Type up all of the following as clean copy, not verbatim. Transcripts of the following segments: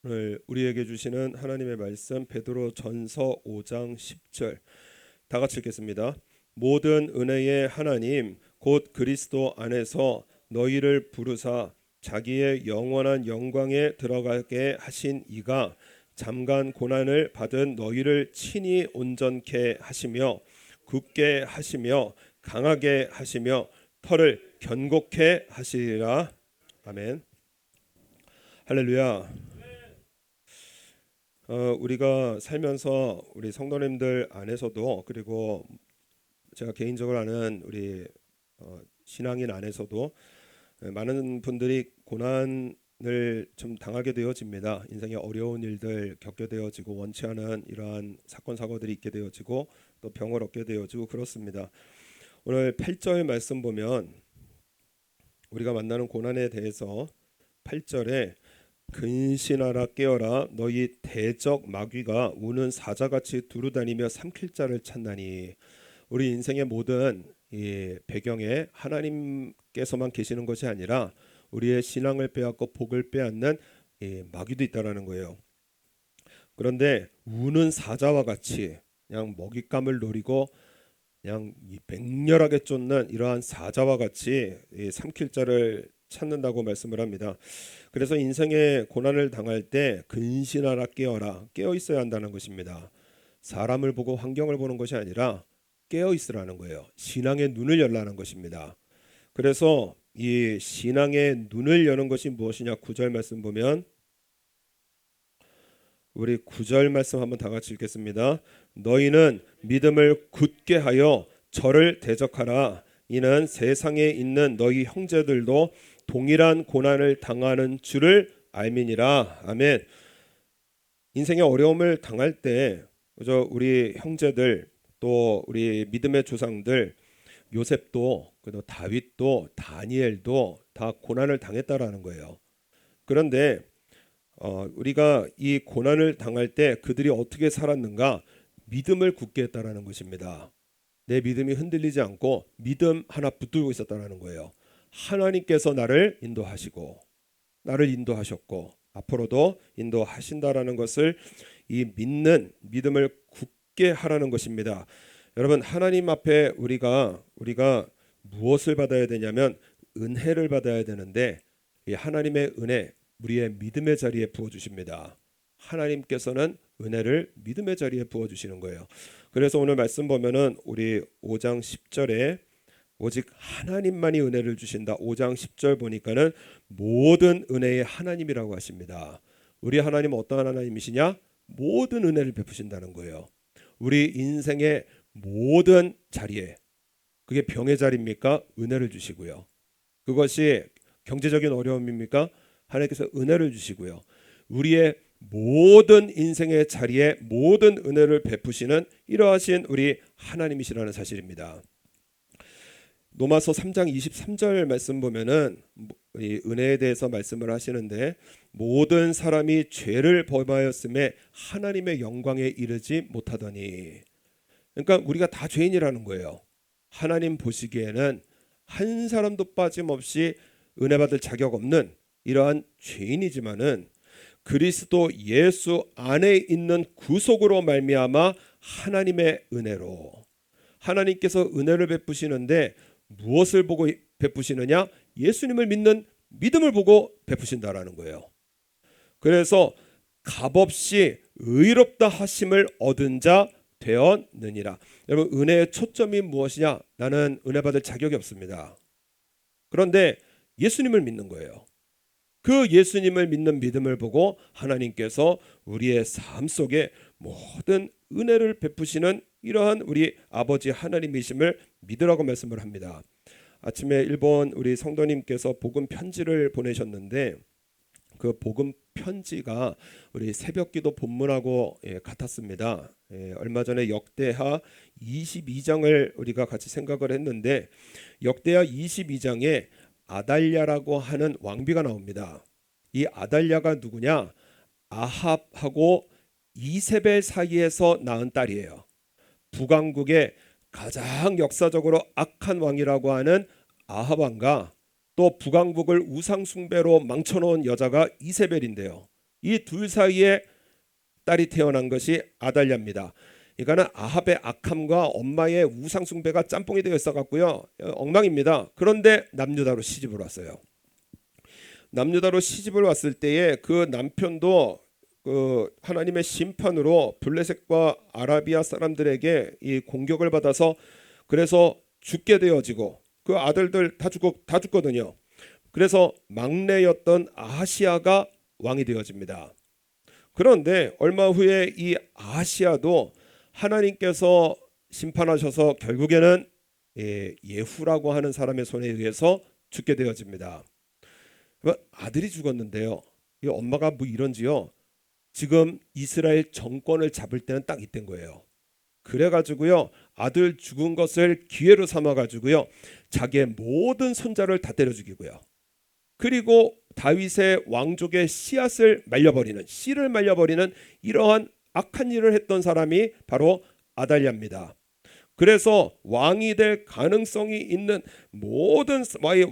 오늘 우리에게 주시는 하나님의 말씀 베드로전서 5장 10절 다 같이 읽겠습니다. 모든 은혜의 하나님 곧 그리스도 안에서 너희를 부르사 자기의 영원한 영광에 들어가게 하신 이가 잠깐 고난을 받은 너희를 친히 온전케 하시며 굳게 하시며 강하게 하시며 터를 견고케 하시리라. 아멘. 할렐루야. 우리가 살면서 우리 성도님들 안에서도 그리고 제가 개인적으로 아는 우리 신앙인 안에서도 많은 분들이 고난을 좀 당하게 되어집니다. 인생에 어려운 일들 겪게 되어지고 원치 않은 이러한 사건 사고들이 있게 되어지고 또 병을 얻게 되어지고 그렇습니다. 오늘 8절 말씀 보면 우리가 만나는 고난에 대해서 8절에 근신하라 깨어라 너희 대적 마귀가 우는 사자같이 두루다니며 삼킬 자를 찾나니. 우리 인생의 모든 이 배경에 하나님께서만 계시는 것이 아니라 우리의 신앙을 빼앗고 복을 빼앗는 이 마귀도 있다라는 거예요. 그런데 우는 사자와 같이 그냥 먹잇감을 노리고 그냥 맹렬하게 쫓는 이러한 사자와 같이 삼킬 자를 찾는다고 말씀을 합니다. 그래서 인생의 고난을 당할 때 근신하라 깨어라, 깨어 있어야 한다는 것입니다. 사람을 보고 환경을 보는 것이 아니라 깨어 있으라는 거예요. 신앙의 눈을 열라는 것입니다. 그래서 이 신앙의 눈을 여는 것이 무엇이냐? 9절 말씀 보면 우리 9절 말씀 한번 다 같이 읽겠습니다. 너희는 믿음을 굳게 하여 저를 대적하라. 이는 세상에 있는 너희 형제들도 동일한 고난을 당하는 줄을 알미니라. 아멘. 인생의 어려움을 당할 때 그저 우리 형제들 또 우리 믿음의 조상들 요셉도 그리고 다윗도 다니엘도 다 고난을 당했다라는 거예요. 그런데 우리가 이 고난을 당할 때 그들이 어떻게 살았는가? 믿음을 굳게 했다라는 것입니다. 내 믿음이 흔들리지 않고 믿음 하나 붙들고 있었다라는 거예요. 하나님께서 나를 인도하시고 나를 인도하셨고 앞으로도 인도하신다라는 것을 이 믿는 믿음을 굳게 하라는 것입니다. 여러분, 하나님 앞에 우리가 무엇을 받아야 되냐면 은혜를 받아야 되는데 이 하나님의 은혜 우리의 믿음의 자리에 부어 주십니다. 하나님께서는 은혜를 믿음의 자리에 부어 주시는 거예요. 그래서 오늘 말씀 보면은 우리 5장 10절에 오직 하나님만이 은혜를 주신다. 5장 10절 보니까는 모든 은혜의 하나님이라고 하십니다. 우리 하나님은 어떠한 하나님이시냐? 모든 은혜를 베푸신다는 거예요. 우리 인생의 모든 자리에, 그게 병의 자리입니까? 은혜를 주시고요. 그것이 경제적인 어려움입니까? 하나님께서 은혜를 주시고요. 우리의 모든 인생의 자리에 모든 은혜를 베푸시는 이러하신 우리 하나님이시라는 사실입니다. 로마서 3장 23절 말씀 보면은 이 은혜에 대해서 말씀을 하시는데 모든 사람이 죄를 범하였음에 하나님의 영광에 이르지 못하더니. 그러니까 우리가 다 죄인이라는 거예요. 하나님 보시기에는 한 사람도 빠짐없이 은혜 받을 자격 없는 이러한 죄인이지만은 그리스도 예수 안에 있는 구속으로 말미암아 하나님의 은혜로 하나님께서 은혜를 베푸시는데 무엇을 보고 베푸시느냐? 예수님을 믿는 믿음을 보고 베푸신다라는 거예요. 그래서 값없이 의롭다 하심을 얻은 자 되었느니라. 여러분, 은혜의 초점이 무엇이냐? 나는 은혜 받을 자격이 없습니다. 그런데 예수님을 믿는 거예요. 그 예수님을 믿는 믿음을 보고 하나님께서 우리의 삶 속에 모든 은혜를 베푸시는 이러한 우리 아버지 하나님이심을 믿으라고 말씀을 합니다. 아침에 일본 우리 성도님께서 복음 편지를 보내셨는데 그 복음 편지가 우리 새벽기도 본문하고 같았습니다. 얼마 전에 역대하 22장을 우리가 같이 생각을 했는데 역대하 22장에 아달랴라고 하는 왕비가 나옵니다. 이 아달랴가 누구냐? 아합하고 이세벨 사이에서 낳은 딸이에요. 북왕국의 가장 역사적으로 악한 왕이라고 하는 아합 왕과 또 북왕국을 우상 숭배로 망쳐놓은 여자가 이세벨인데요. 이 둘 사이에 딸이 태어난 것이 아달랴입니다. 이거는 아합의 악함과 엄마의 우상 숭배가 짬뽕이 되어 있어 갖고요, 엉망입니다. 그런데 남유다로 시집을 왔어요. 남유다로 시집을 왔을 때에 그 남편도 그 하나님의 심판으로 블레셋과 아라비아 사람들에게 이 공격을 받아서 그래서 죽게 되어지고 그 아들들 다 죽거든요. 그래서 막내였던 아하시아가 왕이 되어집니다. 그런데 얼마 후에 이 아하시아도 하나님께서 심판하셔서 결국에는 예후라고 하는 사람의 손에 의해서 죽게 되어집니다. 아들이 죽었는데요, 이 엄마가 뭐 이런지요, 지금 이스라엘 정권을 잡을 때는 딱 이때인 거예요. 그래가지고요, 아들 죽은 것을 기회로 삼아가지고요, 자기의 모든 손자를 다 때려 죽이고요, 그리고 다윗의 왕족의 씨를 말려버리는 이러한 악한 일을 했던 사람이 바로 아달랴입니다. 그래서 왕이 될 가능성이 있는 모든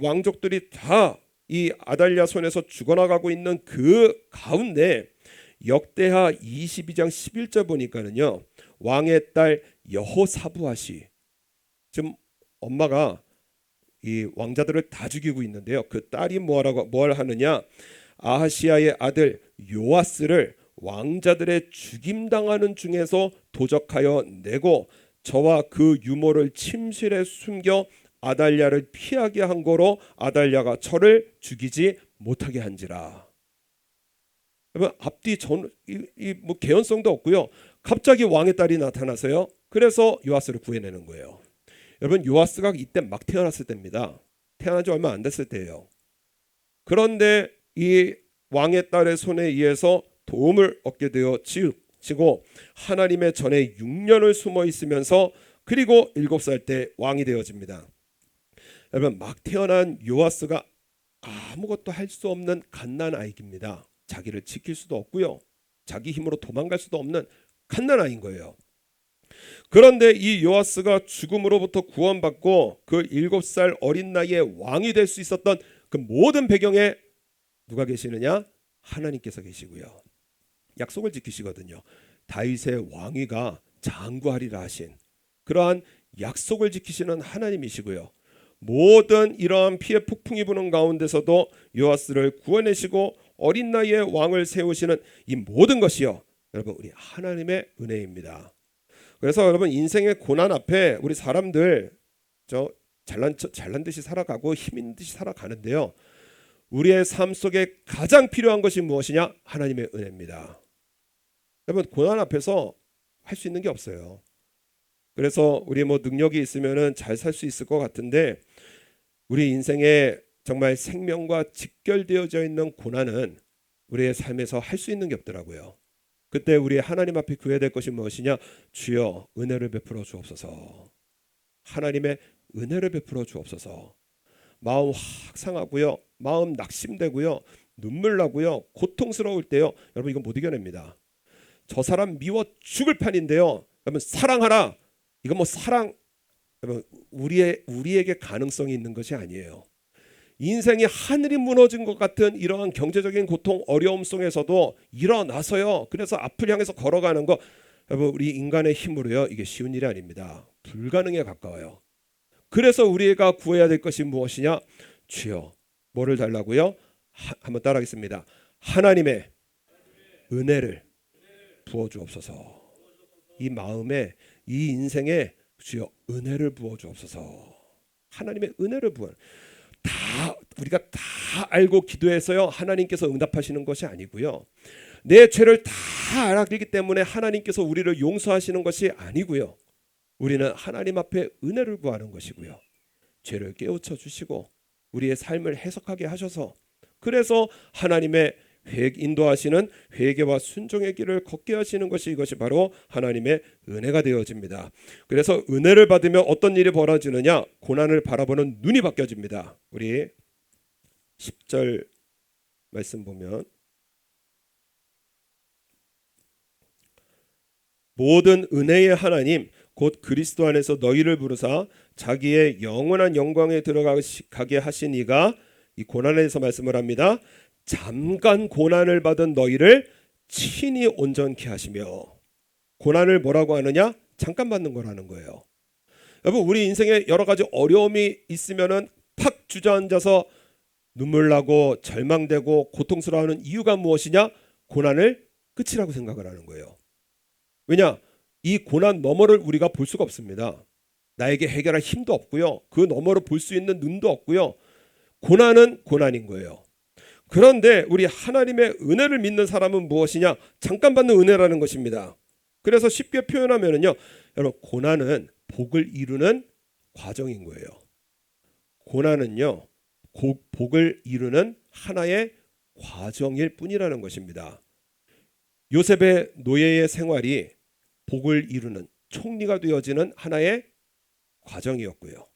왕족들이 다 이 아달랴 손에서 죽어나가고 있는 그 가운데 역대하 22장 11절 보니까는요, 왕의 딸 여호사부앗이, 지금 엄마가 이 왕자들을 다 죽이고 있는데요, 그 딸이 뭘 하느냐, 아하시아의 아들 요아스를 왕자들의 죽임당하는 중에서 도적하여 내고 저와 그 유모를 침실에 숨겨 아달랴를 피하게 한 거로 아달랴가 저를 죽이지 못하게 한지라. 여러분, 앞뒤 뭐 개연성도 없고요, 갑자기 왕의 딸이 나타나서요, 그래서 요아스를 구해내는 거예요. 여러분, 요아스가 이때 막 태어났을 때입니다. 태어난 지 얼마 안 됐을 때예요. 그런데 이 왕의 딸의 손에 의해서 도움을 얻게 되어지고 하나님의 전에 6년을 숨어 있으면서 그리고 7살 때 왕이 되어집니다. 여러분, 막 태어난 요아스가 아무것도 할 수 없는 갓난아이입니다. 자기를 지킬 수도 없고요, 자기 힘으로 도망갈 수도 없는 갓난아이인 거예요. 그런데 이 요아스가 죽음으로부터 구원받고 그 7살 어린 나이에 왕이 될 수 있었던 그 모든 배경에 누가 계시느냐? 하나님께서 계시고요, 약속을 지키시거든요. 다윗의 왕위가 장구하리라 하신 그러한 약속을 지키시는 하나님이시고요, 모든 이러한 피해 폭풍이 부는 가운데서도 요아스를 구원하시고 어린 나이에 왕을 세우시는 이 모든 것이요, 여러분, 우리 하나님의 은혜입니다. 그래서 여러분, 인생의 고난 앞에 우리 사람들 잘난 듯이 살아가고 힘 있는 듯이 살아가는데요, 우리의 삶 속에 가장 필요한 것이 무엇이냐? 하나님의 은혜입니다. 여러분, 고난 앞에서 할 수 있는 게 없어요. 그래서 우리 뭐 능력이 있으면은 잘 살 수 있을 것 같은데, 우리 인생에 정말 생명과 직결되어져 있는 고난은 우리의 삶에서 할 수 있는 게 없더라고요. 그때 우리 하나님 앞에 구해야 될 것이 무엇이냐? 주여 은혜를 베풀어 주옵소서. 하나님의 은혜를 베풀어 주옵소서. 마음 확 상하고요, 마음 낙심되고요, 눈물 나고요, 고통스러울 때요, 여러분, 이건 못 이겨냅니다. 저 사람 미워 죽을 판인데요, 여러분, 사랑하라. 이건 뭐 사랑, 여러분, 우리에게 가능성이 있는 것이 아니에요. 인생이 하늘이 무너진 것 같은 이러한 경제적인 고통, 어려움 속에서도 일어나서요, 그래서 앞을 향해서 걸어가는 거, 여러분, 우리 인간의 힘으로요, 이게 쉬운 일이 아닙니다. 불가능에 가까워요. 그래서 우리가 구해야 될 것이 무엇이냐? 주여 뭐를 달라고요? 한번 따라하겠습니다. 하나님의 은혜를 부어 주옵소서. 이 마음에, 이 인생에 주여 은혜를 부어 주옵소서. 하나님의 은혜를 부어. 우리가 다 알고 기도해서요, 하나님께서 응답하시는 것이 아니고요, 내 죄를 다 알았기 때문에 하나님께서 우리를 용서하시는 것이 아니고요, 우리는 하나님 앞에 은혜를 구하는 것이고요, 죄를 깨우쳐 주시고 우리의 삶을 해석하게 하셔서 그래서 하나님의 인도하시는 회개와 순종의 길을 걷게 하시는 것이, 이것이 바로 하나님의 은혜가 되어집니다. 그래서 은혜를 받으면 어떤 일이 벌어지느냐? 고난을 바라보는 눈이 바뀌어집니다. 우리 10절 말씀 보면, 모든 은혜의 하나님 곧 그리스도 안에서 너희를 부르사 자기의 영원한 영광에 들어가게 하신 이가, 이 고난에서 말씀을 합니다. 잠깐 고난을 받은 너희를 친히 온전케 하시며. 고난을 뭐라고 하느냐? 잠깐 받는 거라는 거예요. 여러분, 우리 인생에 여러 가지 어려움이 있으면은 팍 주저앉아서 눈물 나고 절망되고 고통스러워하는 이유가 무엇이냐? 고난을 끝이라고 생각을 하는 거예요. 왜냐? 이 고난 너머를 우리가 볼 수가 없습니다. 나에게 해결할 힘도 없고요. 그 너머로 볼 수 있는 눈도 없고요. 고난은 고난인 거예요. 그런데 우리 하나님의 은혜를 믿는 사람은 무엇이냐? 잠깐 받는 은혜라는 것입니다. 그래서 쉽게 표현하면요, 여러분, 고난은 복을 이루는 과정인 거예요. 고난은요, 복을 이루는 하나의 과정일 뿐이라는 것입니다. 요셉의 노예의 생활이 복을 이루는 총리가 되어지는 하나의 과정이었고요.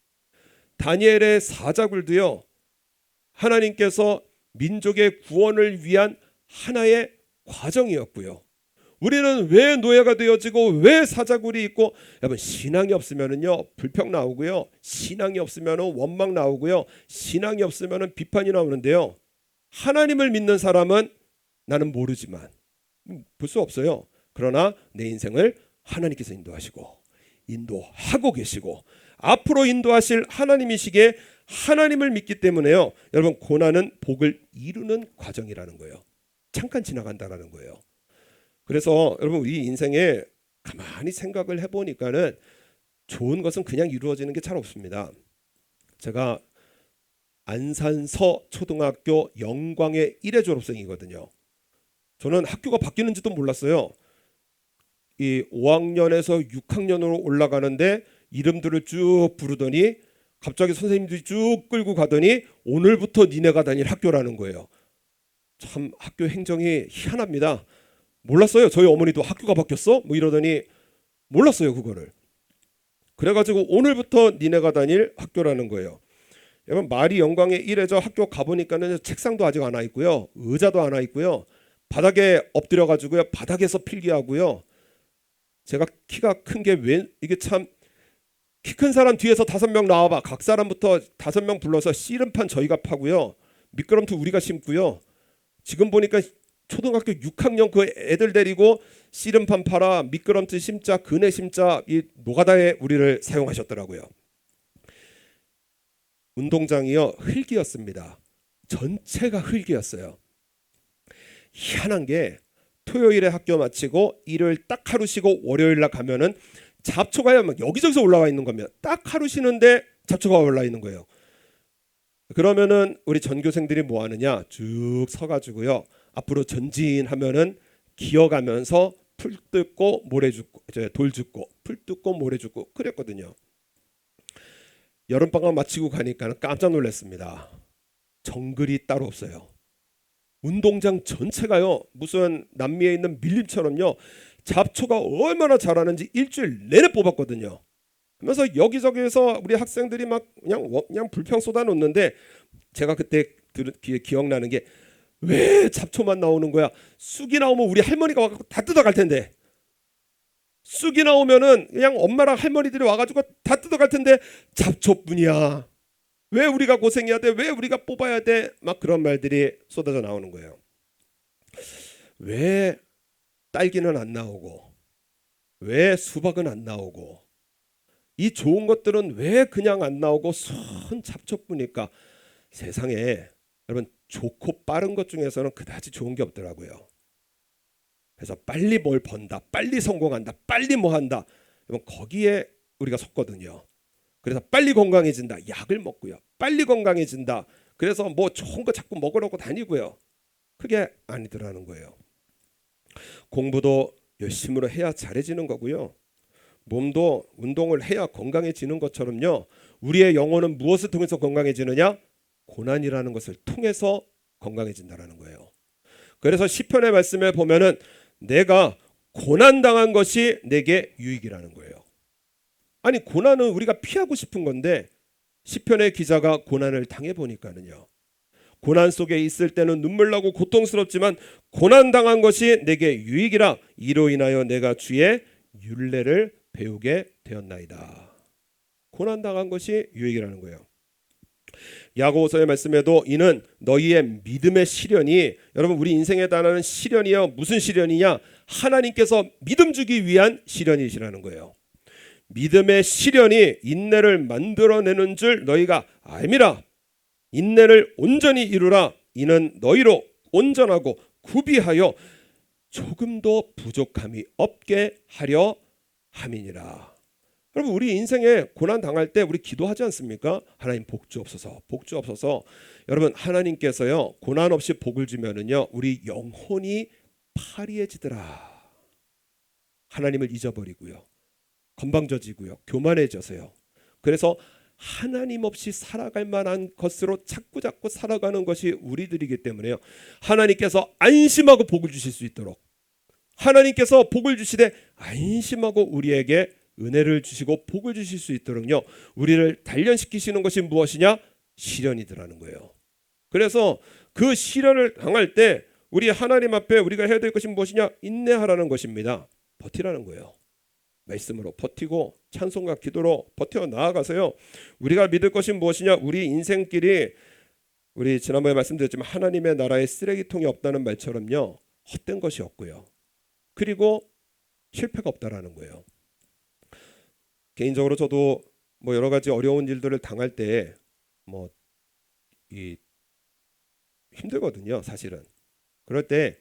다니엘의 사자굴도요, 하나님께서 민족의 구원을 위한 하나의 과정이었고요. 우리는 왜 노예가 되어지고 왜 사자굴이 있고, 여러분, 신앙이 없으면은요 불평 나오고요, 신앙이 없으면은 원망 나오고요, 신앙이 없으면은 비판이 나오는데요, 하나님을 믿는 사람은 나는 모르지만 볼 수 없어요. 그러나 내 인생을 하나님께서 인도하시고 인도하고 계시고 앞으로 인도하실 하나님이시기에 하나님을 믿기 때문에요, 여러분, 고난은 복을 이루는 과정이라는 거예요. 잠깐 지나간다라는 거예요. 그래서 여러분, 우리 인생에 가만히 생각을 해보니까는 좋은 것은 그냥 이루어지는 게 잘 없습니다. 제가 안산서 초등학교 영광의 1회 졸업생이거든요. 저는 학교가 바뀌는지도 몰랐어요. 이 5학년에서 6학년으로 올라가는데 이름들을 쭉 부르더니 갑자기 선생님들이 쭉 끌고 가더니 오늘부터 니네가 다닐 학교라는 거예요. 참 학교 행정이 희한합니다. 몰랐어요. 저희 어머니도 학교가 바뀌었어? 뭐 이러더니 몰랐어요, 그거를. 그래가지고 오늘부터 니네가 다닐 학교라는 거예요. 여러분, 말이 영광의 1회죠. 학교 가보니까는 책상도 아직 안 와 있고요, 의자도 안 와 있고요, 바닥에 엎드려가지고요, 바닥에서 필기하고요. 제가 키가 큰 게 왜 이게 참, 키 큰 사람 뒤에서 5명 나와봐. 각 사람부터 5명 불러서 씨름판 저희가 파고요, 미끄럼틀 우리가 심고요. 지금 보니까 초등학교 6학년 그 애들 데리고 씨름판 팔아, 미끄럼틀 심자, 그네 심자, 이 노가다에 우리를 사용하셨더라고요. 운동장이요, 흙이었습니다. 전체가 흙이었어요. 희한한 게 토요일에 학교 마치고 일요일 딱 하루 쉬고 월요일 날 가면은 잡초가 막 여기저기서 올라와 있는 겁니다. 딱 하루 쉬는데 잡초가 올라 있는 거예요. 그러면은 우리 전교생들이 뭐 하느냐? 쭉 서가지고요, 앞으로 전진하면은 기어가면서 풀 뜯고 모래 줍고, 돌 줍고, 풀 뜯고 모래 줍고 그랬거든요. 여름방학 마치고 가니까 깜짝 놀랐습니다. 정글이 따로 없어요. 운동장 전체가요, 무슨 남미에 있는 밀림처럼요, 잡초가 얼마나 자라는지 일주일 내내 뽑았거든요. 그래서 여기저기에서 우리 학생들이 막 그냥 불평 쏟아놓는데, 제가 그때 기억나는 게, 왜 잡초만 나오는 거야? 쑥이 나오면 우리 할머니가 와서 다 뜯어갈 텐데, 쑥이 나오면은 그냥 엄마랑 할머니들이 와가지고 다 뜯어갈 텐데 잡초뿐이야. 왜 우리가 고생해야 돼? 왜 우리가 뽑아야 돼? 막 그런 말들이 쏟아져 나오는 거예요. 왜 딸기는 안 나오고, 왜 수박은 안 나오고, 이 좋은 것들은 왜 그냥 안 나오고 순 잡초뿐일까? 세상에 여러분, 좋고 빠른 것 중에서는 그다지 좋은 게 없더라고요. 그래서 빨리 뭘 번다, 빨리 성공한다, 빨리 뭐 한다, 여러분, 거기에 우리가 속거든요. 그래서 빨리 건강해진다, 약을 먹고요, 빨리 건강해진다, 그래서 뭐 좋은 거 자꾸 먹으려고 다니고요. 그게 아니더라는 거예요. 공부도 열심으로 해야 잘해지는 거고요, 몸도 운동을 해야 건강해지는 것처럼요, 우리의 영혼은 무엇을 통해서 건강해지느냐? 고난이라는 것을 통해서 건강해진다라는 거예요. 그래서 시편의 말씀에 보면은 내가 고난당한 것이 내게 유익이라는 거예요. 아니, 고난은 우리가 피하고 싶은 건데 시편의 기자가 고난을 당해보니까는요, 고난 속에 있을 때는 눈물 나고 고통스럽지만 고난당한 것이 내게 유익이라, 이로 인하여 내가 주의 율례를 배우게 되었나이다. 고난당한 것이 유익이라는 거예요. 야고보서의 말씀에도 이는 너희의 믿음의 시련이, 여러분 우리 인생에 달하는 시련이요, 무슨 시련이냐? 하나님께서 믿음 주기 위한 시련이시라는 거예요. 믿음의 시련이 인내를 만들어내는 줄 너희가 알미라. 인내를 온전히 이루라. 이는 너희로 온전하고 구비하여 조금도 부족함이 없게 하려 함이니라. 여러분 우리 인생에 고난 당할 때 우리 기도하지 않습니까? 하나님 복 주옵소서, 복 주옵소서. 여러분 하나님께서요 고난 없이 복을 주면은요 우리 영혼이 파리해지더라. 하나님을 잊어버리고요, 건방져지고요, 교만해져서요. 그래서 하나님 없이 살아갈 만한 것으로 자꾸 살아가는 것이 우리들이기 때문에요. 하나님께서 안심하고 복을 주실 수 있도록, 하나님께서 복을 주시되 안심하고 우리에게 은혜를 주시고 복을 주실 수 있도록요 우리를 단련시키시는 것이 무엇이냐? 시련이더라는 거예요. 그래서 그 시련을 당할 때 우리 하나님 앞에 우리가 해야 될 것이 무엇이냐? 인내하라는 것입니다. 버티라는 거예요. 말씀으로 버티고 찬송과 기도로 버텨 나아가서요 우리가 믿을 것이 무엇이냐? 우리 인생길이, 우리 지난번에 말씀드렸지만 하나님의 나라에 쓰레기통이 없다는 말처럼요 헛된 것이 없고요, 그리고 실패가 없다라는 거예요. 개인적으로 저도 뭐 여러 가지 어려운 일들을 당할 때 뭐 힘들거든요 사실은. 그럴 때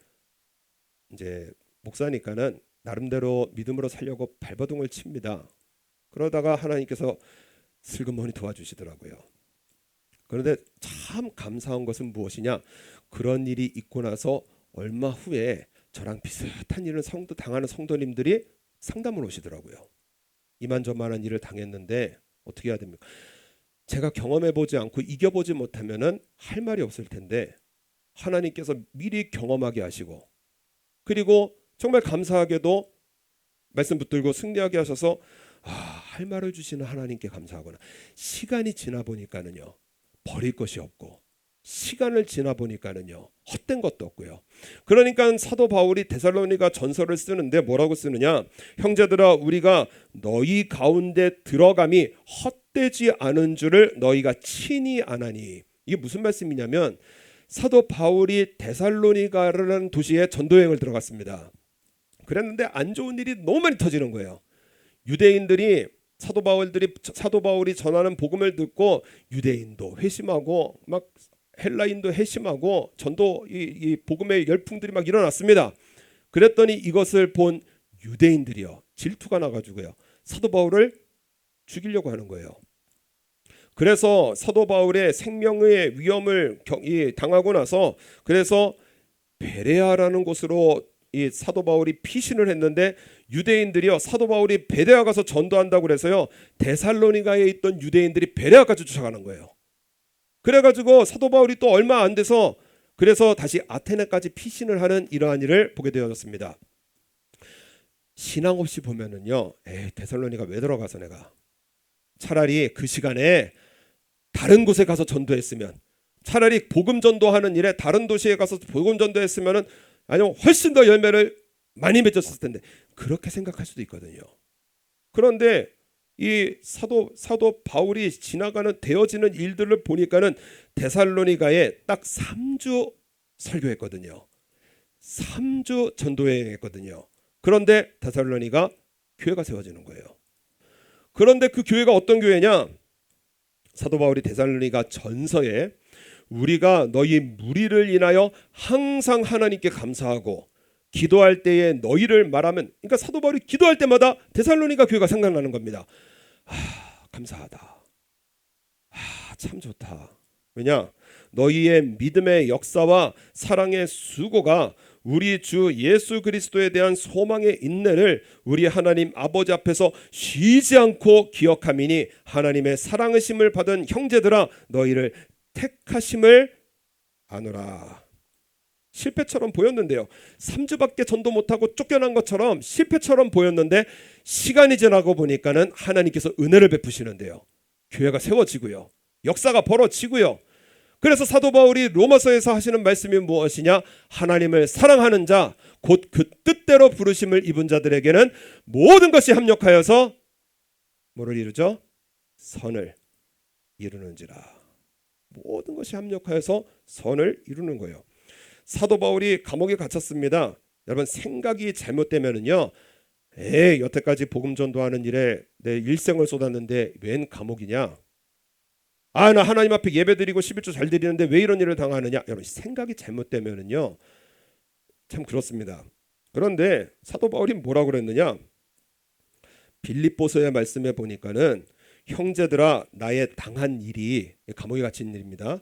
이제 목사니까는 나름대로 믿음으로 살려고 발버둥을 칩니다. 그러다가 하나님께서 슬그머니 도와주시더라고요. 그런데 참 감사한 것은 무엇이냐? 그런 일이 있고 나서 얼마 후에 저랑 비슷한 일을 당하는 성도님들이 상담을 오시더라고요. 이만저만한 일을 당했는데 어떻게 해야 됩니까? 제가 경험해보지 않고 이겨보지 못하면은 할 말이 없을 텐데 하나님께서 미리 경험하게 하시고, 그리고 정말 감사하게도 말씀 붙들고 승리하게 하셔서 할 말을 주시는 하나님께 감사하구나. 시간이 지나 보니까는요 버릴 것이 없고, 시간을 지나 보니까는요 헛된 것도 없고요. 그러니까 사도 바울이 데살로니가 전서를 쓰는데 뭐라고 쓰느냐? 형제들아 우리가 너희 가운데 들어감이 헛되지 않은 줄을 너희가 친히 아나니. 이게 무슨 말씀이냐면 사도 바울이 데살로니가라는 도시에 전도여행을 들어갔습니다. 그랬는데 안 좋은 일이 너무 많이 터지는 거예요. 유대인들이 사도 바울이 전하는 복음을 듣고 유대인도 회심하고 막 헬라인도 회심하고 전도 이 복음의 열풍들이 막 일어났습니다. 그랬더니 이것을 본 유대인들이요 질투가 나가지고요 사도 바울을 죽이려고 하는 거예요. 그래서 사도 바울의 생명의 위험을 당하고 나서 그래서 베레아라는 곳으로 이 사도 바울이 피신을 했는데 유대인들이요 사도 바울이 베레아 가서 전도한다고 그래서요 데살로니가에 있던 유대인들이 베레아까지 쫓아가는 거예요. 그래가지고 사도 바울이 또 얼마 안 돼서 그래서 다시 아테네까지 피신을 하는 이러한 일을 보게 되어졌습니다. 신앙 없이 보면은요 데살로니가 왜 들어가서 내가 차라리 그 시간에 다른 곳에 가서 전도했으면, 차라리 복음 전도하는 일에 다른 도시에 가서 복음 전도했으면은 아니면 훨씬 더 열매를 많이 맺었을 텐데, 그렇게 생각할 수도 있거든요. 그런데 이 사도 바울이 되어지는 일들을 보니까는 데살로니가에 딱 3주 설교했거든요. 3주 전도여행했거든요. 그런데 데살로니가 교회가 세워지는 거예요. 그런데 그 교회가 어떤 교회냐? 사도 바울이 데살로니가 전서에 우리가 너희 무리를 인하여 항상 하나님께 감사하고 기도할 때에 너희를 말하면, 그러니까 사도 바울이 기도할 때마다 데살로니가 교회가 생각나는 겁니다. 감사하다. 참 좋다. 왜냐? 너희의 믿음의 역사와 사랑의 수고가 우리 주 예수 그리스도에 대한 소망의 인내를 우리 하나님 아버지 앞에서 쉬지 않고 기억함이니 하나님의 사랑하심을 받은 형제들아 너희를 택하심을 아노라. 실패처럼 보였는데요. 3주밖에 전도 못하고 쫓겨난 것처럼 실패처럼 보였는데 시간이 지나고 보니까는 하나님께서 은혜를 베푸시는데요. 교회가 세워지고요. 역사가 벌어지고요. 그래서 사도 바울이 로마서에서 하시는 말씀이 무엇이냐? 하나님을 사랑하는 자, 곧 그 뜻대로 부르심을 입은 자들에게는 모든 것이 합력하여서 뭐를 이루죠? 선을 이루는지라. 모든 것이 합력하여서 선을 이루는 거예요. 사도 바울이 감옥에 갇혔습니다. 여러분 생각이 잘못되면은요, 여태까지 복음 전도하는 일에 내 일생을 쏟았는데 웬 감옥이냐? 나 하나님 앞에 예배드리고 11조 잘 드리는데 왜 이런 일을 당하느냐? 여러분 생각이 잘못되면은요, 참 그렇습니다. 그런데 사도 바울이 뭐라고 그랬느냐? 빌립보서의 말씀에 보니까는 형제들아 나의 당한 일이, 감옥에 갇힌 일입니다,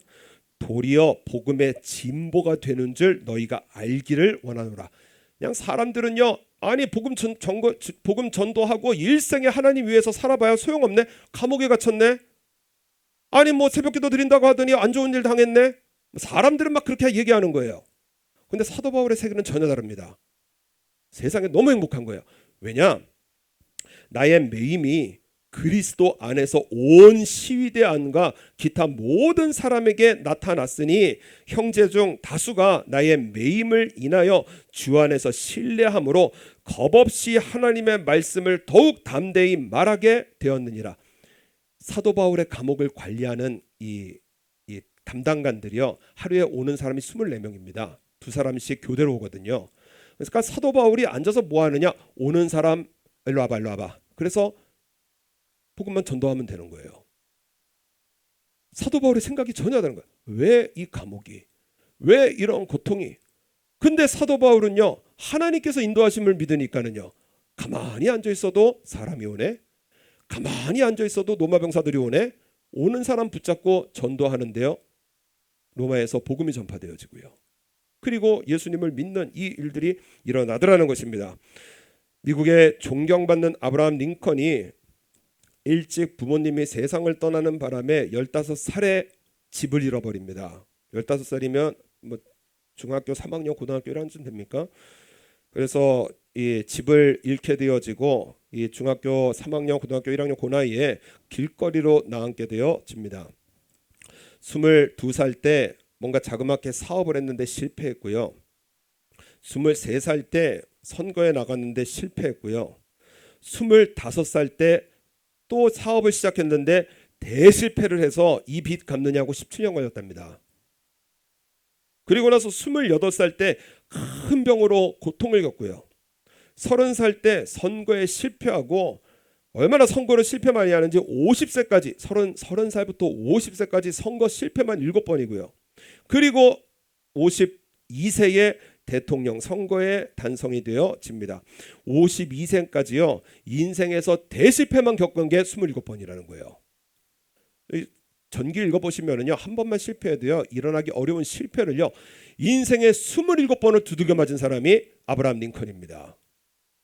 도리어 복음의 진보가 되는 줄 너희가 알기를 원하노라. 그냥 사람들은요, 아니 복음 전도하고 일생에 하나님 위해서 살아봐야 소용없네. 감옥에 갇혔네. 아니 뭐 새벽기도 드린다고 하더니 안 좋은 일 당했네. 사람들은 막 그렇게 얘기하는 거예요. 근데 사도 바울의 세계는 전혀 다릅니다. 세상에 너무 행복한 거예요. 왜냐? 나의 매임이 그리스도 안에서 온 시위대 안과 기타 모든 사람에게 나타났으니 형제 중 다수가 나의 매임을 인하여 주 안에서 신뢰함으로 겁없이 하나님의 말씀을 더욱 담대히 말하게 되었느니라. 사도 바울의 감옥을 관리하는 이 담당관들이요, 하루에 오는 사람이 24명입니다. 두 사람씩 교대로 오거든요. 그러니까 사도 바울이 앉아서 뭐 하느냐? 오는 사람 일로 와봐, 일로 와봐. 그래서 복음만 전도하면 되는 거예요. 사도 바울의 생각이 전혀 다른 거예요. 왜 이 감옥이? 왜 이런 고통이? 근데 사도 바울은요, 하나님께서 인도하심을 믿으니까는요, 가만히 앉아 있어도 사람이 오네. 가만히 앉아 있어도 로마 병사들이 오네. 오는 사람 붙잡고 전도하는데요, 로마에서 복음이 전파되어지고요. 그리고 예수님을 믿는 이 일들이 일어나더라는 것입니다. 미국의 존경받는 아브라함 링컨이 일찍 부모님이 세상을 떠나는 바람에 15살에 집을 잃어버립니다. 15살이면 뭐 중학교 3학년 고등학교 1학년쯤 됩니까? 그래서 이 집을 잃게 되어지고 이 중학교 3학년 고등학교 1학년 그 나이에 길거리로 나앉게 되어집니다. 22살 때 뭔가 자그맣게 사업을 했는데 실패했고요. 23살 때 선거에 나갔는데 실패했고요. 25살 때 또 사업을 시작했는데 대실패를 해서 이 빚 갚느냐고 17년 걸렸답니다. 그리고 나서 28살 때 큰 병으로 고통을 겪고요. 30살 때 선거에 실패하고, 얼마나 선거를 실패 많이 하는지 50세까지 30살부터 50세까지 선거 실패만 7번이고요. 그리고 52세에 대통령 선거에 단성이 되어집니다. 52세까지요 인생에서 대실패만 겪은 게 27번이라는 거예요. 전기 읽어보시면은요, 한 번만 실패해도요 일어나기 어려운 실패를요 인생에 27번을 두들겨 맞은 사람이 아브라함 링컨입니다.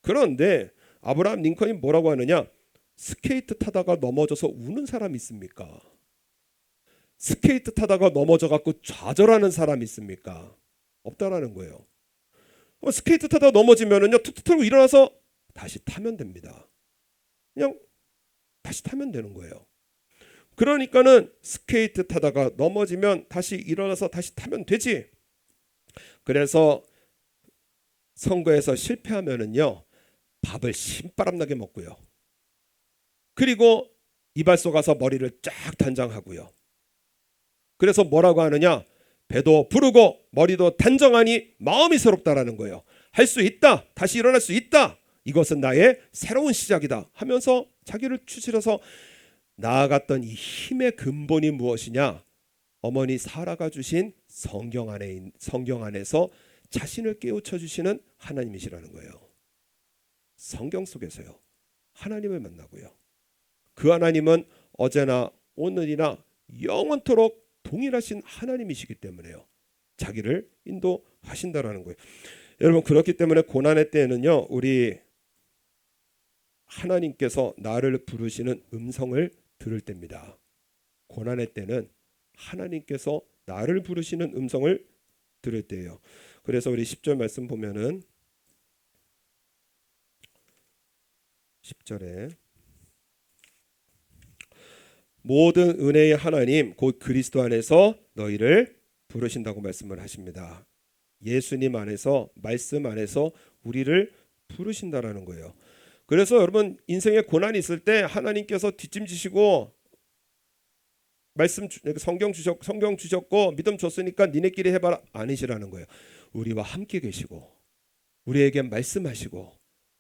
그런데 아브라함 링컨이 뭐라고 하느냐? 스케이트 타다가 넘어져서 우는 사람이 있습니까? 스케이트 타다가 넘어져 갖고 좌절하는 사람이 있습니까? 없다라는 거예요. 스케이트 타다가 넘어지면은요 툭툭 털고 일어나서 다시 타면 됩니다. 그냥 다시 타면 되는 거예요. 그러니까는 스케이트 타다가 넘어지면 다시 일어나서 다시 타면 되지. 그래서 선거에서 실패하면은요 밥을 신바람나게 먹고요. 그리고 이발소 가서 머리를 쫙 단장하고요. 그래서 뭐라고 하느냐? 배도 부르고 머리도 단정하니 마음이 새롭다라는 거예요. 할 수 있다. 다시 일어날 수 있다. 이것은 나의 새로운 시작이다 하면서 자기를 추스려서 나아갔던 이 힘의 근본이 무엇이냐? 어머니 사라가 주신 성경 안에서 자신을 깨우쳐 주시는 하나님이시라는 거예요. 성경 속에서요 하나님을 만나고요. 그 하나님은 어제나 오늘이나 영원토록 동일하신 하나님이시기 때문에요 자기를 인도하신다라는 거예요. 여러분, 그렇기 때문에 고난의 때에는요 우리 하나님께서 나를 부르시는 음성을 들을 때입니다. 고난의 때는 하나님께서 나를 부르시는 음성을 들을 때예요. 그래서 우리 10절 말씀 보면은 10절에 모든 은혜의 하나님 곧 그리스도 안에서 너희를 부르신다고 말씀을 하십니다. 예수님 안에서, 말씀 안에서 우리를 부르신다라는 거예요. 그래서 여러분 인생에 고난이 있을 때 하나님께서 뒷짐지시고 성경 주셨고 믿음 줬으니까 니네끼리 해봐라 아니시라는 거예요. 우리와 함께 계시고 우리에게 말씀하시고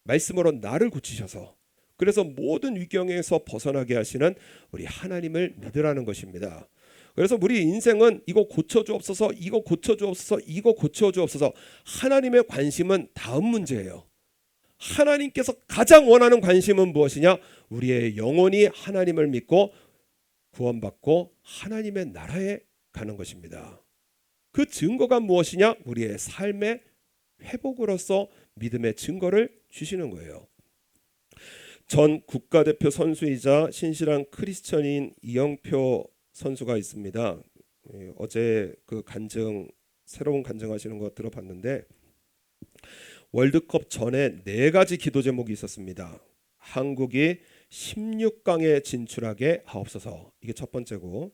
말씀으로 나를 고치셔서 그래서 모든 위경에서 벗어나게 하시는 우리 하나님을 믿으라는 것입니다. 그래서 우리 인생은 이거 고쳐주옵소서, 이거 고쳐주옵소서, 이거 고쳐주옵소서. 하나님의 관심은 다음 문제예요. 하나님께서 가장 원하는 관심은 무엇이냐? 우리의 영혼이 하나님을 믿고 구원받고 하나님의 나라에 가는 것입니다. 그 증거가 무엇이냐? 우리의 삶의 회복으로서 믿음의 증거를 주시는 거예요. 전 국가대표 선수이자 신실한 크리스천인 이영표 선수가 있습니다. 어제 그 새로운 간증하시는 거 들어봤는데 월드컵 전에 4가지 기도 제목이 있었습니다. 한국이 16강에 진출하게 하옵소서. 이게 첫 번째고,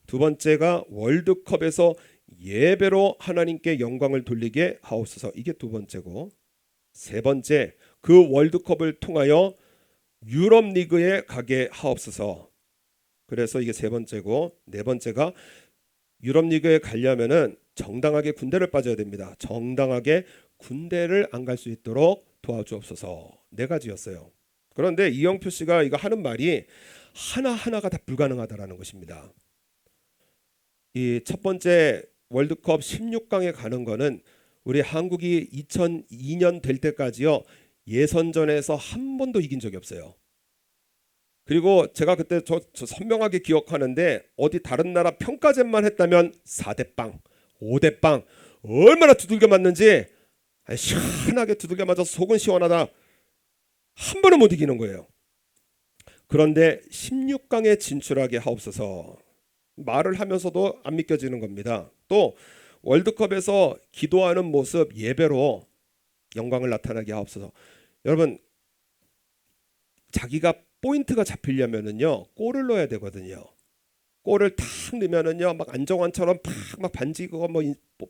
두 번째가 월드컵에서 예배로 하나님께 영광을 돌리게 하옵소서. 이게 두 번째고, 세 번째 그 월드컵을 통하여 유럽 리그에 가게 하옵소서. 그래서 이게 세 번째고, 네 번째가 유럽 리그에 가려면은 정당하게 군대를 빠져야 됩니다. 정당하게 군대를 안 갈 수 있도록 도와주옵소서. 4가지였어요. 그런데 이영표 씨가 이거 하는 말이 하나하나가 다 불가능하다라는 것입니다. 이 첫 번째 월드컵 16강에 가는 거는 우리 한국이 2002년 될 때까지요 예선전에서 한 번도 이긴 적이 없어요. 그리고 제가 그때 저 선명하게 기억하는데 어디 다른 나라 평가전만 했다면 4대0, 5대0 얼마나 두들겨 맞는지 시원하게 두들겨 맞아서 속은 시원하다. 한 번은 못 이기는 거예요. 그런데 16강에 진출하게 하옵소서. 말을 하면서도 안 믿겨지는 겁니다. 또 월드컵에서 기도하는 모습 예배로 영광을 나타나게 하옵소서. 여러분 자기가 포인트가 잡히려면은요 골을 넣어야 되거든요. 골을 탁 넣으면은요 막 안정환처럼 막 반지고 뭐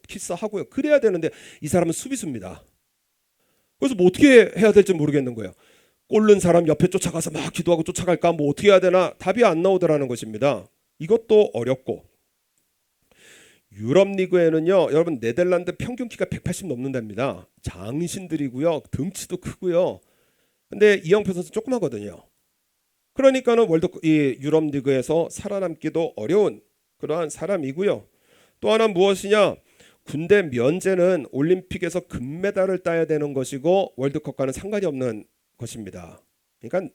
키스하고요. 그래야 되는데 이 사람은 수비수입니다. 그래서 뭐 어떻게 해야 될지 모르겠는 거예요. 골 넣은 사람 옆에 쫓아가서 막 기도하고 쫓아갈까 뭐 어떻게 해야 되나 답이 안 나오더라는 것입니다. 이것도 어렵고 유럽 리그에는요 여러분 네덜란드 평균 키가 180 넘는답니다. 장신들이고요 등치도 크고요. 근데 이영표 선수 조그마거든요. 그러니까는 이 유럽 리그에서 살아남기도 어려운 그러한 사람이고요. 또 하나 무엇이냐? 군대 면제는 올림픽에서 금메달을 따야 되는 것이고 월드컵과는 상관이 없는 것입니다. 그러니까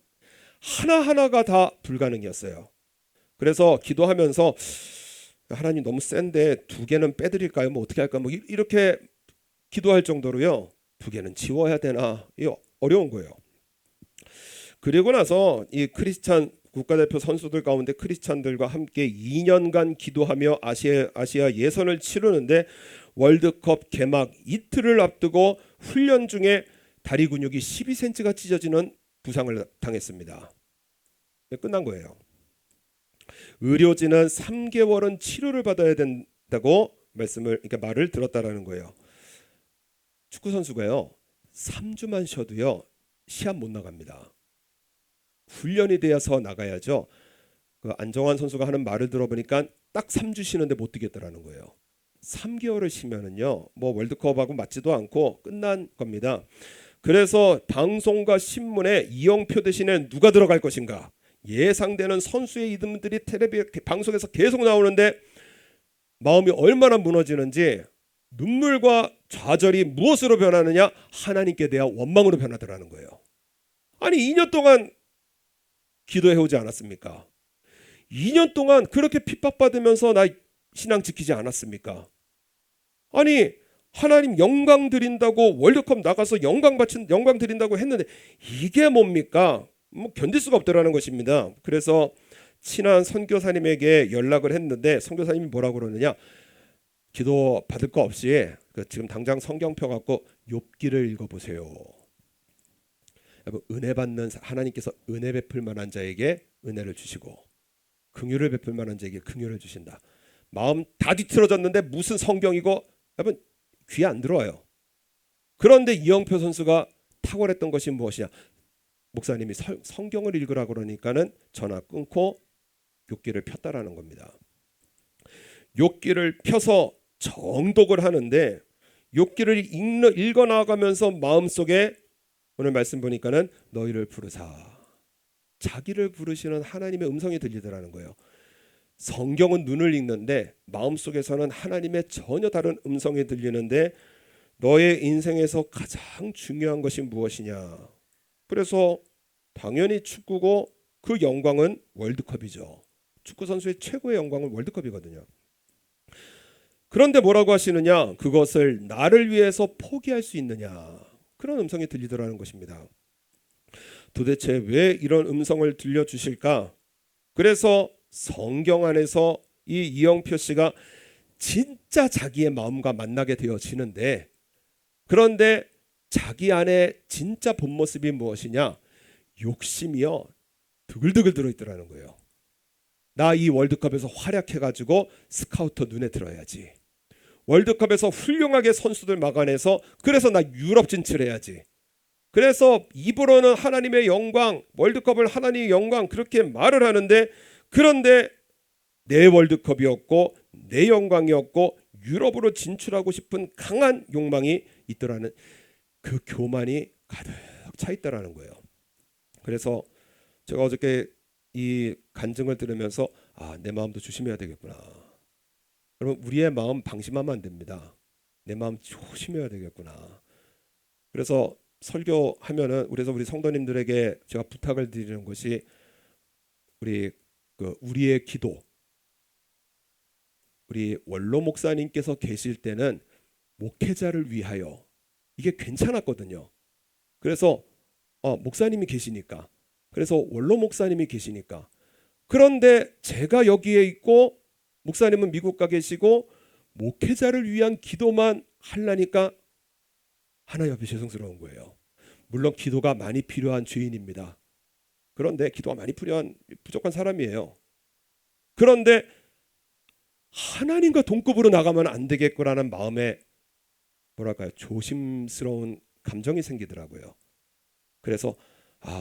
하나하나가 다 불가능이었어요. 그래서 기도하면서 하나님 너무 센데 2개는 빼드릴까요? 뭐 어떻게 할까? 뭐 이렇게 기도할 정도로요. 2개는 지워야 되나? 이거 어려운 거예요. 그리고 나서 이 크리스찬 국가대표 선수들 가운데 크리스찬들과 함께 2년간 기도하며 아시아 예선을 치르는데 월드컵 개막 이틀을 앞두고 훈련 중에 다리 근육이 12cm가 찢어지는 부상을 당했습니다. 끝난 거예요. 의료진은 3개월은 치료를 받아야 된다고 말을 들었다라는 거예요. 축구 선수가요 3주만 쉬어도요 시합 못 나갑니다. 훈련이 되어서 나가야죠. 그 안정환 선수가 하는 말을 들어보니까 딱 3주 쉬는데 못 뛰겠더라는 거예요. 3개월을 쉬면은요 뭐 월드컵하고 맞지도 않고 끝난 겁니다. 그래서 방송과 신문에 이영표 대신에 누가 들어갈 것인가 예상되는 선수의 이름들이 텔레비 방송에서 계속 나오는데 마음이 얼마나 무너지는지 눈물과 좌절이 무엇으로 변하느냐? 하나님께 대한 원망으로 변하더라는 거예요. 아니 2년 동안 기도해오지 않았습니까? 2년 동안 그렇게 핍박받으면서 나 신앙 지키지 않았습니까? 아니 하나님 영광 드린다고 월드컵 나가서 영광 드린다고 했는데 이게 뭡니까? 뭐 견딜 수가 없더라는 것입니다. 그래서 친한 선교사님에게 연락을 했는데 선교사님이 뭐라고 그러느냐? 기도 받을 거 없이 지금 당장 성경 펴갖고 욥기를 읽어보세요. 은혜 받는 하나님께서 은혜 베풀 만한 자에게 은혜를 주시고 긍휼을 베풀 만한 자에게 긍휼을 주신다. 마음 다 뒤틀어졌는데 무슨 성경이고 여러분 귀에 안 들어와요. 그런데 이영표 선수가 탁월했던 것이 무엇이냐? 목사님이 성경을 읽으라 그러니까는 전화 끊고 욥기를 폈다라는 겁니다. 욥기를 펴서 정독을 하는데 욥기를 읽어 나가면서 마음속에 오늘 말씀 보니까는 너희를 부르사, 자기를 부르시는 하나님의 음성이 들리더라는 거예요. 성경은 눈을 읽는데 마음속에서는 하나님의 전혀 다른 음성이 들리는데 너의 인생에서 가장 중요한 것이 무엇이냐? 그래서 당연히 축구고 그 영광은 월드컵이죠. 축구 선수의 최고의 영광은 월드컵이거든요. 그런데 뭐라고 하시느냐? 그것을 나를 위해서 포기할 수 있느냐? 그런 음성이 들리더라는 것입니다. 도대체 왜 이런 음성을 들려주실까? 그래서 성경 안에서 이 이영표 씨가 진짜 자기의 마음과 만나게 되어지는데, 그런데 자기 안에 진짜 본 모습이 무엇이냐? 욕심이요 드글드글 들어있더라는 거예요. 나 이 월드컵에서 활약해가지고 스카우터 눈에 들어야지. 월드컵에서 훌륭하게 선수들 막아내서 그래서 나 유럽 진출해야지. 그래서 입으로는 하나님의 영광, 월드컵을 하나님의 영광 그렇게 말을 하는데, 그런데 내 월드컵이었고 내 영광이었고 유럽으로 진출하고 싶은 강한 욕망이 있더라는 그 교만이 가득 차 있다라는 거예요. 그래서 제가 어저께 이 간증을 들으면서 내 마음도 조심해야 되겠구나. 여러분, 우리의 마음 방심하면 안 됩니다. 내 마음 조심해야 되겠구나. 그래서 설교하면은 그래서 우리 성도님들에게 제가 부탁을 드리는 것이 우리의 기도, 우리 원로 목사님께서 계실 때는 목회자를 위하여 이게 괜찮았거든요. 그래서 목사님이 계시니까, 그래서 원로 목사님이 계시니까. 그런데 제가 여기에 있고 목사님은 미국 가 계시고 목회자를 위한 기도만 하려니까 하나님 앞에 죄송스러운 거예요. 물론 기도가 많이 필요한 죄인입니다. 그런데 기도가 많이 필요한 부족한 사람이에요. 그런데 하나님과 동급으로 나가면 안 되겠구나는 마음에 조심스러운 감정이 생기더라고요. 그래서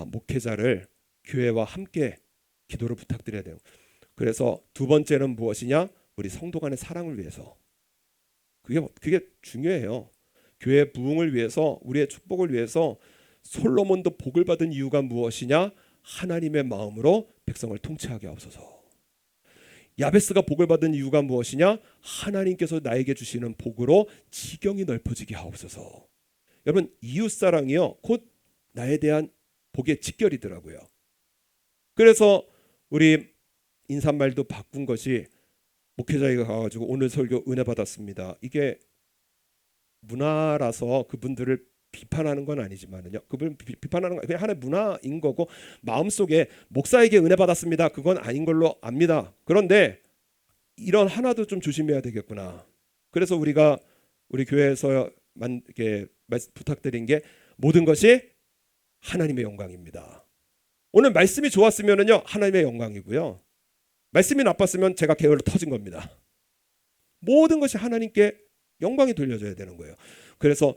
목회자를 교회와 함께 기도를 부탁드려야 돼요. 그래서 두 번째는 무엇이냐? 우리 성도 간의 사랑을 위해서. 그게 중요해요. 교회 부흥을 위해서, 우리의 축복을 위해서. 솔로몬도 복을 받은 이유가 무엇이냐? 하나님의 마음으로 백성을 통치하게 하옵소서. 야베스가 복을 받은 이유가 무엇이냐? 하나님께서 나에게 주시는 복으로 지경이 넓어지게 하옵소서. 여러분, 이웃사랑이요 곧 나에 대한 복의 직결이더라고요. 그래서 우리 인사말도 바꾼 것이, 목회자가 가가지고 오늘 설교 은혜 받았습니다. 이게 문화라서 그분들을 비판하는 건 아니지만은요, 그분 비판하는 건 그냥 하나의 문화인 거고, 마음속에 목사에게 은혜 받았습니다 그건 아닌 걸로 압니다. 그런데 이런 하나도 좀 조심해야 되겠구나. 그래서 우리가 우리 교회에서 이렇게 부탁드린 게, 모든 것이 하나님의 영광입니다. 오늘 말씀이 좋았으면은요 하나님의 영광이고요, 말씀이 나빴으면 제가 게을러 터진 겁니다. 모든 것이 하나님께 영광이 돌려져야 되는 거예요. 그래서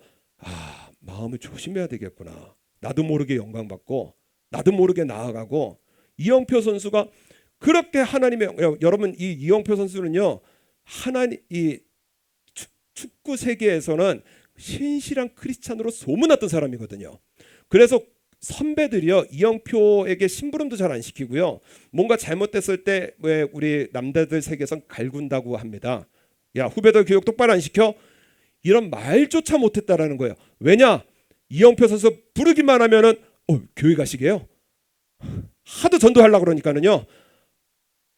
마음을 조심해야 되겠구나. 나도 모르게 영광 받고 나도 모르게 나아가고. 이영표 선수가 그렇게 하나님의, 여러분 이 이영표 선수는요 하나님, 이 축구 세계에서는 신실한 크리스찬으로 소문났던 사람이거든요. 그래서 선배들이요 이영표에게 심부름도 잘 안 시키고요, 뭔가 잘못됐을 때 왜 우리 남자들 세계에선 갈군다고 합니다. 야, 후배들 교육 똑바로 안 시켜? 이런 말조차 못했다라는 거예요. 왜냐? 이영표 선수 부르기만 하면은 교회 가시게요? 하도 전도하려고 그러니까는요,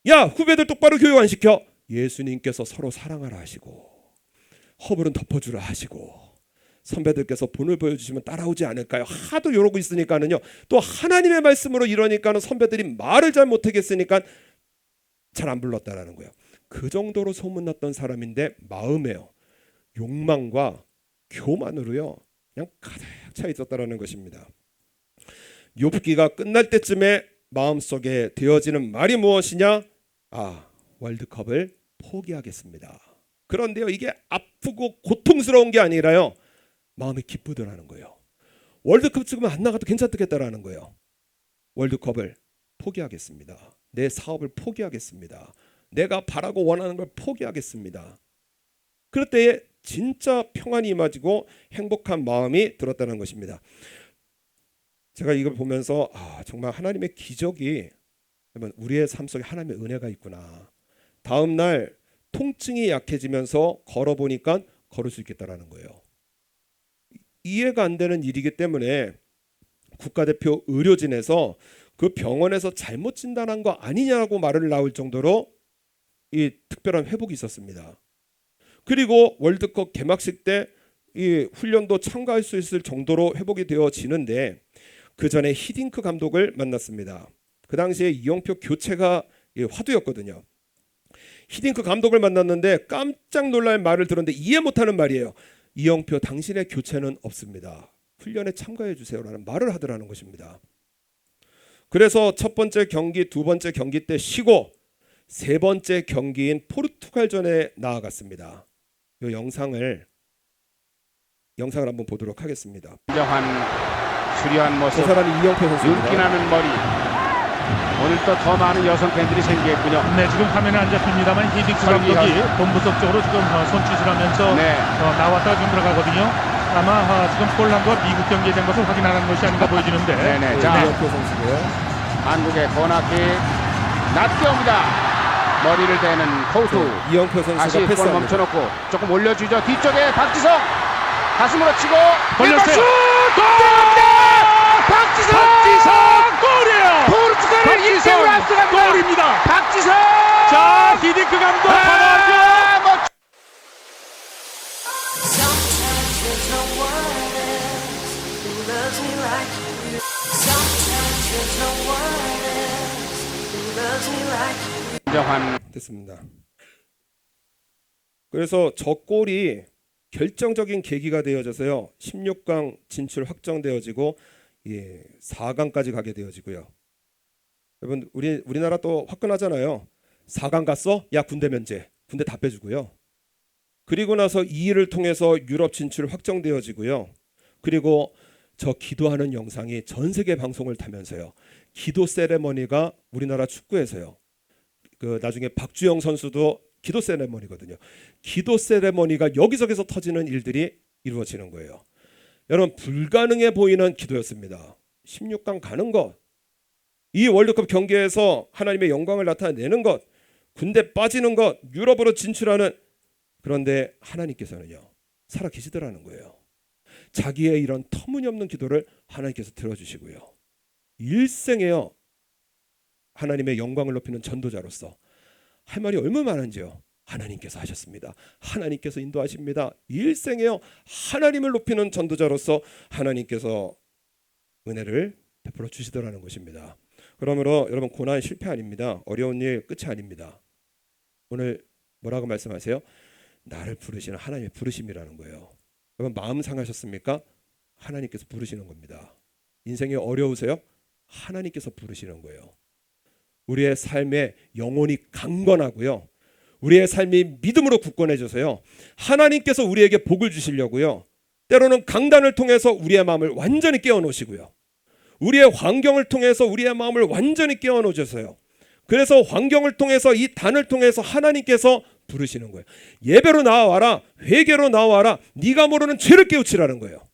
야, 후배들 똑바로 교육 안 시켜? 예수님께서 서로 사랑하라 하시고 허물은 덮어주라 하시고 선배들께서 본을 보여주시면 따라오지 않을까요? 하도 이러고 있으니까는요, 또 하나님의 말씀으로 이러니까는 선배들이 말을 잘 못하겠으니까 잘 안 불렀다라는 거예요. 그 정도로 소문났던 사람인데 마음에요 욕망과 교만으로요 그냥 가득 차 있었다라는 것입니다. 욥기가 끝날 때쯤에 마음속에 되어지는 말이 무엇이냐? 월드컵을 포기하겠습니다. 그런데요, 이게 아프고 고통스러운 게 아니라요 마음이 기쁘더라는 거예요. 월드컵 지금 안 나가도 괜찮겠다라는 거예요. 월드컵을 포기하겠습니다. 내 사업을 포기하겠습니다. 내가 바라고 원하는 걸 포기하겠습니다. 그럴 때에 진짜 평안이 임하지고 행복한 마음이 들었다는 것입니다. 제가 이걸 보면서 정말 하나님의 기적이 우리의 삶 속에 하나님의 은혜가 있구나. 다음 날 통증이 약해지면서 걸어보니까 걸을 수 있겠다라는 거예요. 이해가 안 되는 일이기 때문에 국가대표 의료진에서 그 병원에서 잘못 진단한 거 아니냐고 말을 나올 정도로 이 특별한 회복이 있었습니다. 그리고 월드컵 개막식 때 이 훈련도 참가할 수 있을 정도로 회복이 되어지는데 그 전에 히딩크 감독을 만났습니다. 그 당시에 이영표 교체가 화두였거든요. 히딩크 감독을 만났는데 깜짝 놀랄 말을 들었는데 이해 못하는 말이에요. 이영표 당신의 교체는 없습니다. 훈련에 참가해 주세요라는 말을 하더라는 것입니다. 그래서 첫 번째 경기, 두 번째 경기 때 쉬고 세 번째 경기인 포르투갈전에 나아갔습니다. 이 영상을 한번 보도록 하겠습니다. 진정한 수려한 모습, 그 사람이 이영표 선수입니다. 윤기나는 머리. 오늘 또 더 많은 여성 팬들이 생기겠군요. 네, 지금 화면에 안 잡힙니다만 히딩크 감독이 본부석 쪽으로 지금 손짓을 하면서 네. 나왔다가 지금 들어가거든요. 아마 지금 폴란드와 미국 경기에 된 것을 확인하는 것이 아닌가 보여지는데. 네네. 자, 이영표 선수고요. 한국의 코너킥 낮게 옵니다. 머리를 대는 코우투. 이영표 다시 선수가 볼 패스합니다. 멈춰놓고 조금 올려주죠. 뒤쪽에 박지성 가슴으로 치고 걸렸어요. 골! 박지성! 골이에요. 포르투갈을 1대1로 앞서갑니다. 골입니다. 박지성! 자, 히딩크 감독 받아줘. Sometimes there's no one else who loves me like you. Sometimes there's no one else who loves me like you. 진정한 됐습니다. 그래서 저 골이 결정적인 계기가 되어져서요. 16강 진출 확정되어지고 4강까지 가게 되어지고요. 여러분 우리나라 또 화끈하잖아요. 4강 갔어? 야 군대 면제. 군대 다 빼주고요. 그리고 나서 이 일을 통해서 유럽 진출 확정되어지고요. 그리고 저 기도하는 영상이 전 세계 방송을 타면서요. 기도 세레머니가 우리나라 축구에서요. 그 나중에 박주영 선수도 기도 세레머니거든요. 기도 세레머니가 여기저기서 터지는 일들이 이루어지는 거예요. 여러분 불가능해 보이는 기도였습니다. 16강 가는 것, 이 월드컵 경기에서 하나님의 영광을 나타내는 것, 군대 빠지는 것, 유럽으로 진출하는, 그런데 하나님께서는요 살아 계시더라는 거예요. 자기의 이런 터무니없는 기도를 하나님께서 들어주시고요. 일생에요 하나님의 영광을 높이는 전도자로서 할 말이 얼마나 많은지요. 하나님께서 하셨습니다. 하나님께서 인도하십니다. 일생에요 하나님을 높이는 전도자로서 하나님께서 은혜를 베풀어 주시더라는 것입니다. 그러므로 여러분 고난 실패 아닙니다. 어려운 일 끝이 아닙니다. 오늘 뭐라고 말씀하세요? 나를 부르시는 하나님의 부르심이라는 거예요. 여러분 마음 상하셨습니까? 하나님께서 부르시는 겁니다. 인생이 어려우세요? 하나님께서 부르시는 거예요. 우리의 삶에 영혼이 강건하고요. 우리의 삶이 믿음으로 굳건해져서요. 하나님께서 우리에게 복을 주시려고요. 때로는 강단을 통해서 우리의 마음을 완전히 깨워놓으시고요. 우리의 환경을 통해서 우리의 마음을 완전히 깨워놓으셔서요. 그래서 환경을 통해서 이 단을 통해서 하나님께서 부르시는 거예요. 예배로 나와라, 회개로 나와라, 네가 모르는 죄를 깨우치라는 거예요.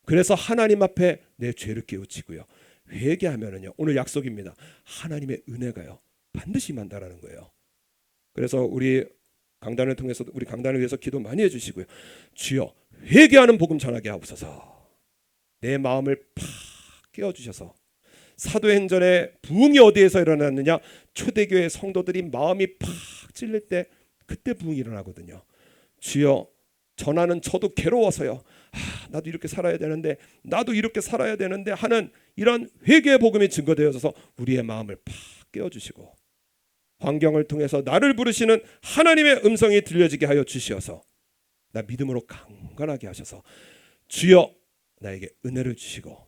그래서 하나님 앞에 내 죄를 깨우치고요. 회개하면은요 오늘 약속입니다. 하나님의 은혜가요 반드시 임한다라는 거예요. 그래서 우리 강단을 통해서 우리 강단을 위해서 기도 많이 해주시고요. 주여 회개하는 복음 전하게 하옵소서. 내 마음을 팍 깨워주셔서 사도행전의 부흥이 어디에서 일어났느냐? 초대교회 성도들이 마음이 팍 찔릴 때 그때 부흥이 일어나거든요. 주여 전하는 저도 괴로워서요. 나도 이렇게 살아야 되는데 나도 이렇게 살아야 되는데 하는 이런 회개의 복음이 증거되어져서 우리의 마음을 팍 깨워주시고 환경을 통해서 나를 부르시는 하나님의 음성이 들려지게 하여 주시어서 나 믿음으로 강건하게 하셔서 주여 나에게 은혜를 주시고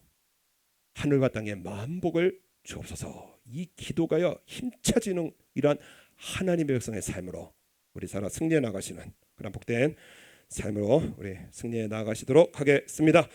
하늘과 땅에 만복을 주옵소서. 이 기도가요 힘차지는 이러한 하나님의 백성의 삶으로 우리 살아 승리해 나가시는 그런 복된 삶으로 우리 승리해 나가시도록 하겠습니다.